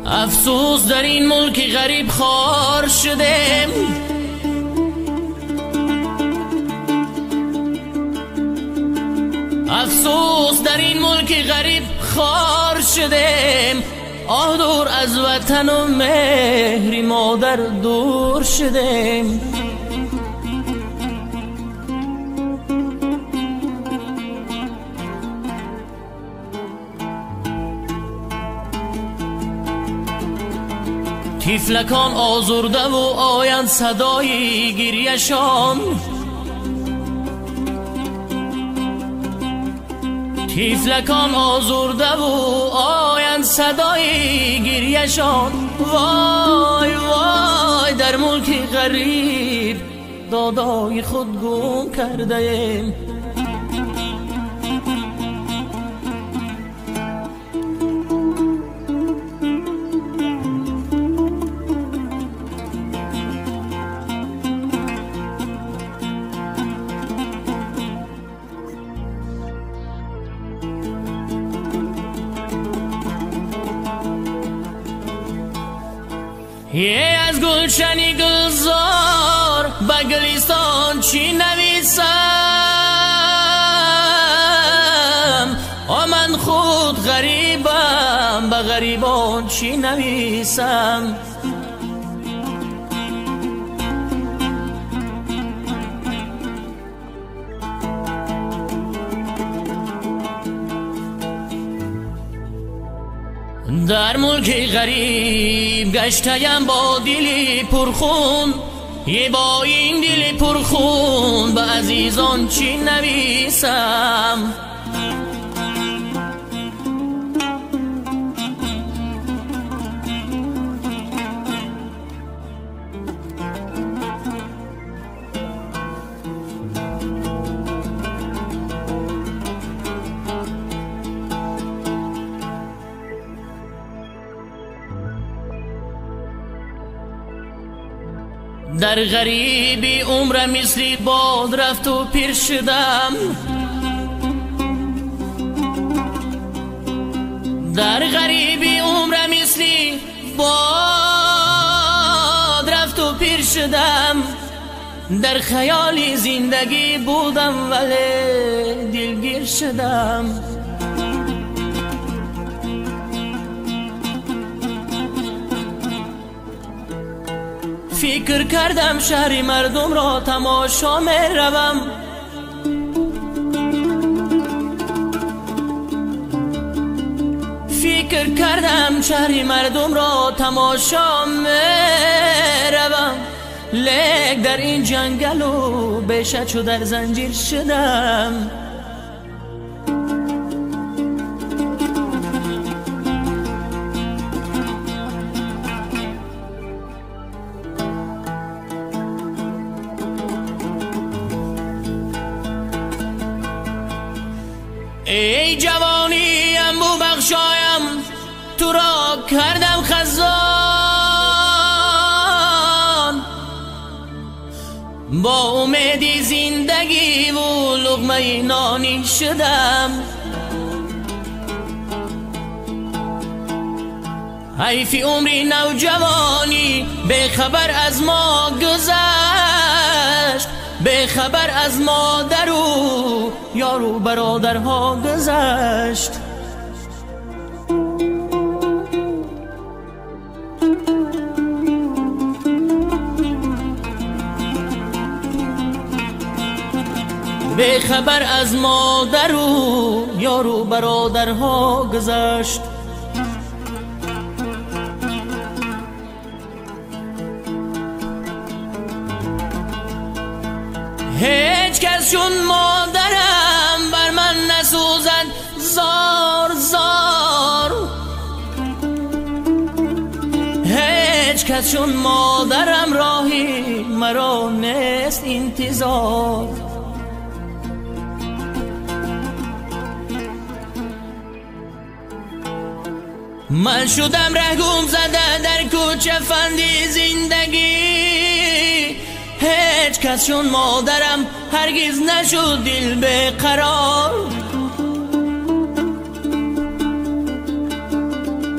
افسوس در این ملک غریب خوار شدیم، افسوس در این ملک غریب خوار شدیم. آه دور از وطن و مهری مادر دور شدیم. طفلکان آزرده و آیند صدای گریه‌شان، طفلکان آزرده و آیند صدای گریه‌شان. وای وای در ملک غریب دادای خود گم کرده ایم. یه از گلشنی گلزار به گلستان چی نویسم؟ من خود غریبم، به غریبان چی نویسم؟ در ملک غریب گشتیم با دلی پرخون، یه با این دل پرخون به عزیزان چی نویسم؟ در غریبی عمر مثلی باد رفت و پیر شدم، در غریبی عمر مثلی باد رفت و پیر شدم. در خیالی زندگی بودم ولی دلگیر شدم. فکر کردم شهر مردم را تماشا می روم، فکر کردم شهر مردم را تماشا می روم. لیک در این جنگل و بشد شو در زنجیر شدم. ای جوانیم بو بخشایم تو را کردم خزان، با امیدی زندگی و لقمه نانی شدم. حیفی عمری نوجوانی به خبر از ما گذشت، به خبر از مادر و یار و برادرها گذشت. به خبر از مادر و یار و برادرها گذشت. هیچ کس چون مادرم بر من نسوزد زار زار، هیچ کس چون مادرم راهی مرا نیست انتظار. من شدم رهگم زده در کوچه فندی زندگی، هیچ کس چون مادرم هرگز نشد دل به قرار.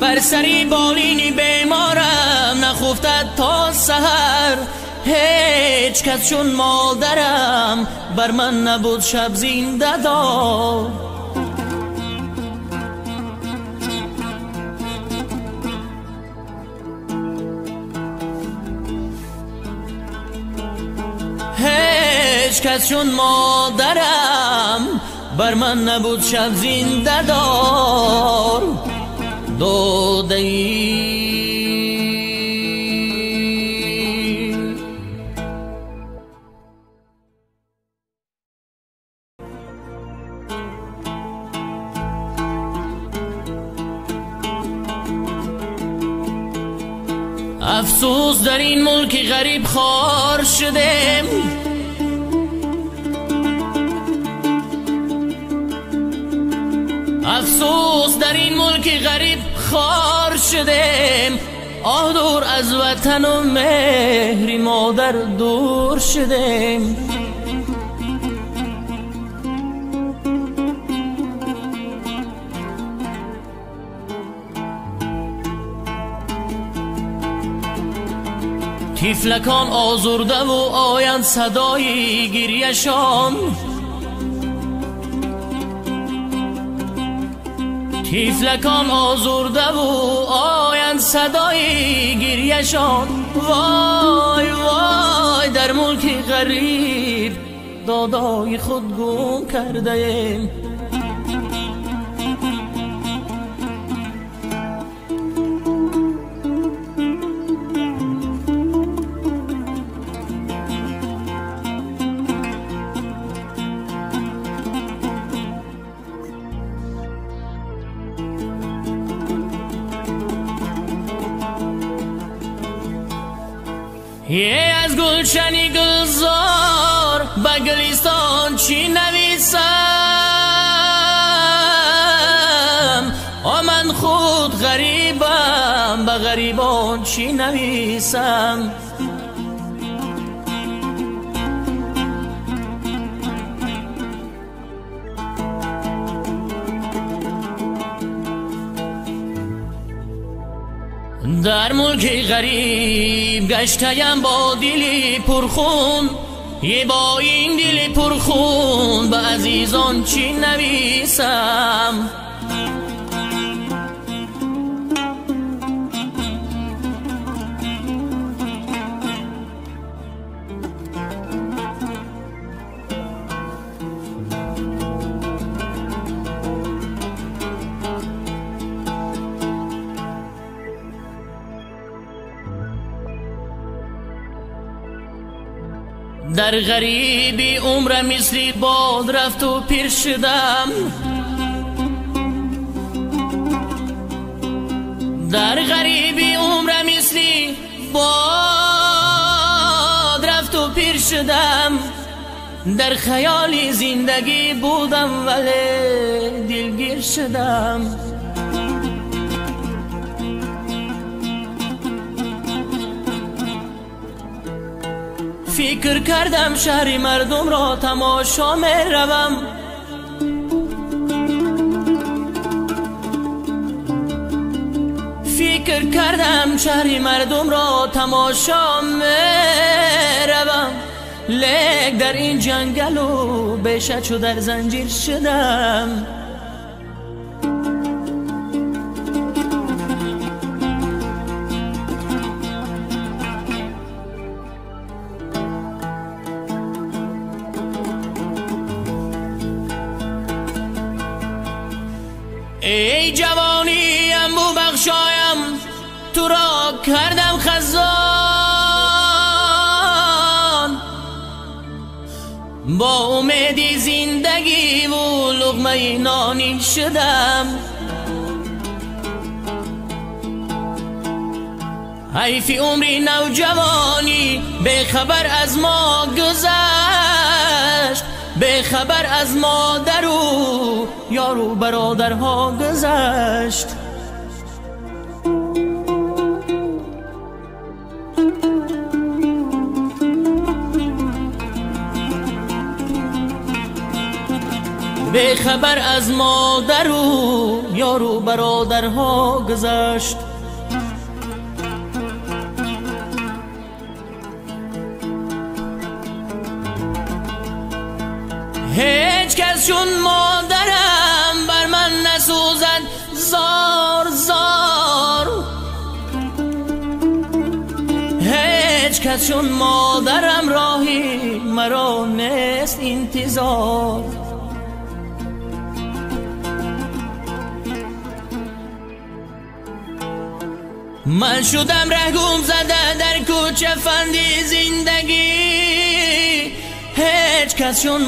به بر سری بالینی بیمارم نخفتد تا سحر. هیچ کس چون مادرم بر من نبود شب زنده دار. هیچ کس چون مادرم بر من نبود شب زنده دار. دوده‌ای افسوس در این ملک غریب خوار شدم. افسوس در این ملک غریب خوار شدم. آه دور از وطن و مهری مادر دور شدم. طفلکان آزرده و آیند صدای گریه‌شان. طفلکان آزرده و آیند صدای گریه‌شان. وای وای در ملک غریب دادای خود گم کرده ایم. یه از گلشنی گلزار به گلستان چی نویسم. من خود غریبم به غریبان چی نویسم. در ملک غریب گشتیم با دلی پرخون. یه با این دل پرخون به عزیزان چی نویسم. در غریبی عمر مثلی باد رفت و پیر شدم. در غریبی عمر مثلی باد رفت و پیر شدم. در خیالی زندگی بودم ولی دلگیر شدم. فکر کردم شهر مردم را تماشا می روم. فکر کردم شهر مردم را تماشا می روم. لیک در این جنگل و بیشه چو در زنجیر شدم. ای جوانی انبو بخشایم تو را کردم خزان. با امیدی زندگی و لقمه نانی شدم. حیف عمری نوجوانی به خبر از ما گذشت. به خبر از مادر و یار و برادرها گذشت. به خبر از مادر و یار و برادرها گذشت. هیچ کس چون مادرم بر من نسوزد زار زار، هیچ کس چون مادرم راهی مرا نیست انتظار. من شدم رهگم زده در کوچه فندی زندگی، هیچ کس چون